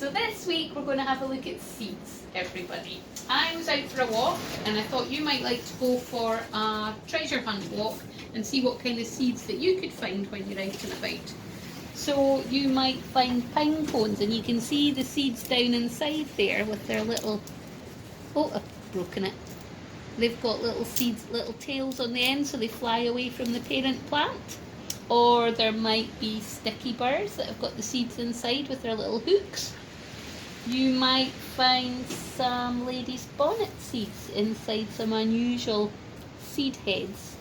So this week we're going to have a look at seeds, everybody. I was out for a walk and I thought you might like to go for a treasure hunt walk and see what kind of seeds that you could find when you're out and about. So you might find pine cones, and you can see the seeds down inside there with their little, oh, I've broken it. They've got little seeds, little tails on the end, so they fly away from the parent plant. Or there might be sticky burrs that have got the seeds inside with their little hooks. You might find some lady's bonnet seeds inside some unusual seed heads.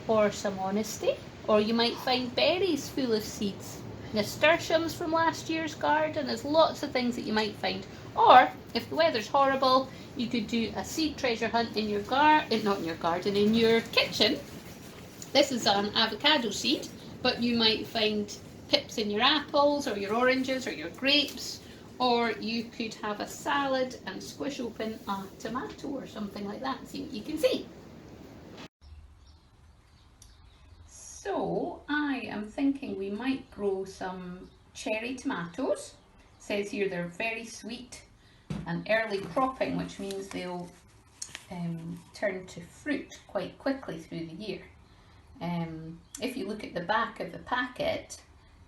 Or some honesty. Or you might find berries full of seeds. Nasturtiums from last year's garden. There's lots of things that you might find. Or, if the weather's horrible, you could do a seed treasure hunt in your not in your garden, in your kitchen. This is an avocado seed, but you might find pips in your apples, or your oranges, or your grapes. Or you could have a salad and squish open a tomato or something like that and see what you can see. So I am thinking we might grow some cherry tomatoes. It says here they're very sweet and early cropping, which means they'll turn to fruit quite quickly through the year. If you look at the back of the packet,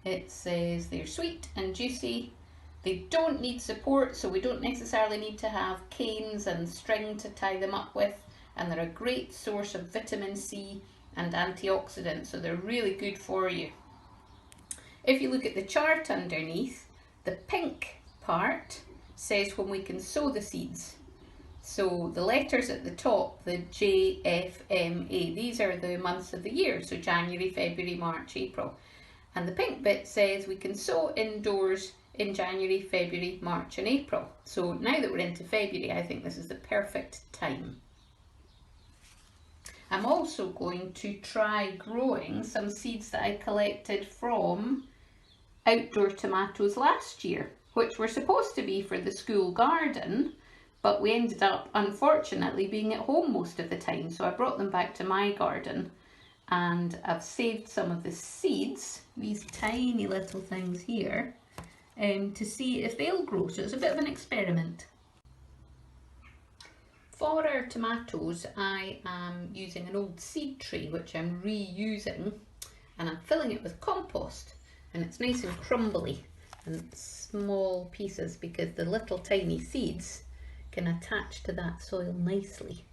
it says they're sweet and juicy. They don't need support, so we don't necessarily need to have canes and string to tie them up with, and they're a great source of vitamin C and antioxidants, so they're really good for you. If you look at the chart underneath, the pink part says when we can sow the seeds. So the letters at the top, the J, F, M, A, these are the months of the year, so January, February, March, April. And the pink bit says we can sow indoors in January, February, March and April. So now that we're into February, I think this is the perfect time. I'm also going to try growing some seeds that I collected from outdoor tomatoes last year, which were supposed to be for the school garden, but we ended up, unfortunately, being at home most of the time. So I brought them back to my garden, and I've saved some of the seeds, these tiny little things here, to see if they'll grow. So it's a bit of an experiment. For our tomatoes, I am using an old seed tray, which I'm reusing, and I'm filling it with compost, and it's nice and crumbly and small pieces because the little tiny seeds can attach to that soil nicely.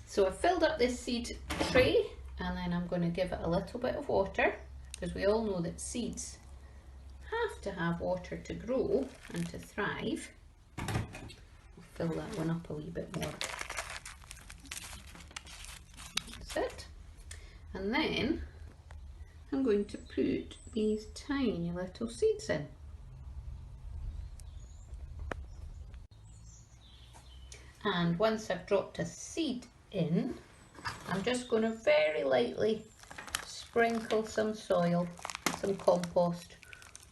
So I've filled up this seed tray, and then I'm going to give it a little bit of water, because we all know that seeds have to have water to grow and to thrive. Fill that one up a wee bit more. That's it. And then I'm going to put these tiny little seeds in. And once I've dropped a seed in, I'm just going to very lightly sprinkle some soil, some compost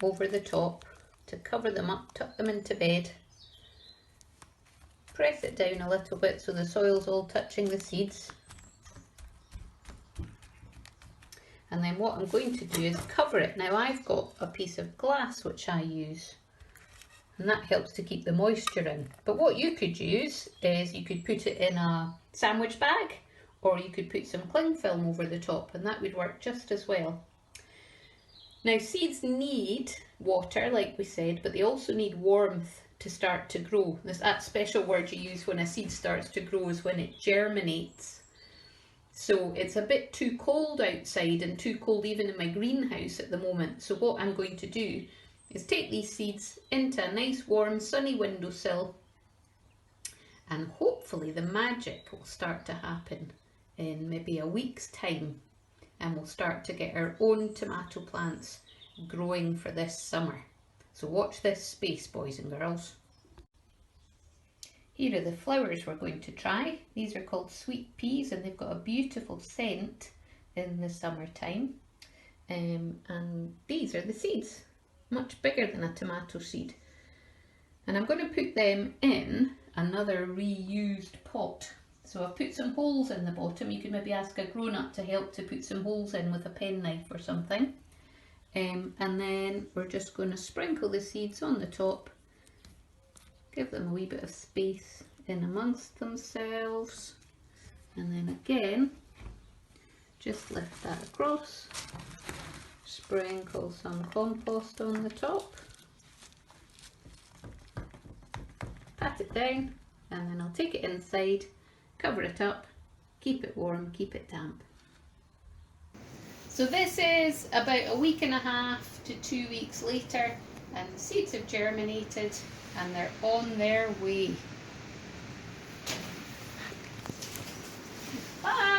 over the top to cover them up, tuck them into bed. Press it down a little bit so the soil's all touching the seeds. And then what I'm going to do is cover it. Now I've got a piece of glass which I use, and that helps to keep the moisture in. But what you could use is you could put it in a sandwich bag, or you could put some cling film over the top, and that would work just as well. Now seeds need water, like we said, but they also need warmth to start to grow. That special word you use when a seed starts to grow is when it germinates. So it's a bit too cold outside, and too cold even in my greenhouse at the moment. So what I'm going to do is take these seeds into a nice warm sunny windowsill, and hopefully the magic will start to happen in maybe a week's time, and we'll start to get our own tomato plants growing for this summer. So watch this space, boys and girls. Here are the flowers we're going to try. These are called sweet peas, and they've got a beautiful scent in the summertime. And these are the seeds, much bigger than a tomato seed. And I'm going to put them in another reused pot. So I've put some holes in the bottom. You can maybe ask a grown-up to help to put some holes in with a penknife or something. And then we're just going to sprinkle the seeds on the top, give them a wee bit of space in amongst themselves, and then again just lift that across, sprinkle some compost on the top, pat it down, and then I'll take it inside, cover it up, keep it warm, keep it damp. So this is about a week and a half to 2 weeks later, and the seeds have germinated and they're on their way. Bye!